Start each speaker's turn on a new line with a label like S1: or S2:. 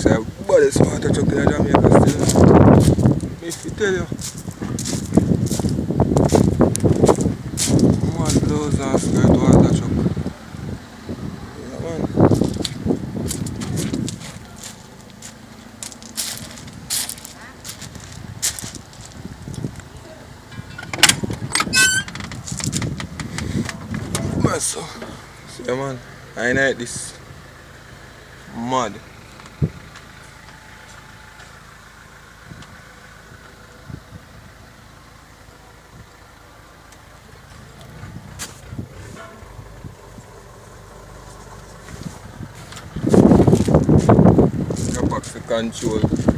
S1: So, but it's water truck in Jamaica still. If you tell you. Man blows and skirt water truck. Yeah, man. Man, so. See, man. I like this. Mud. Box to control.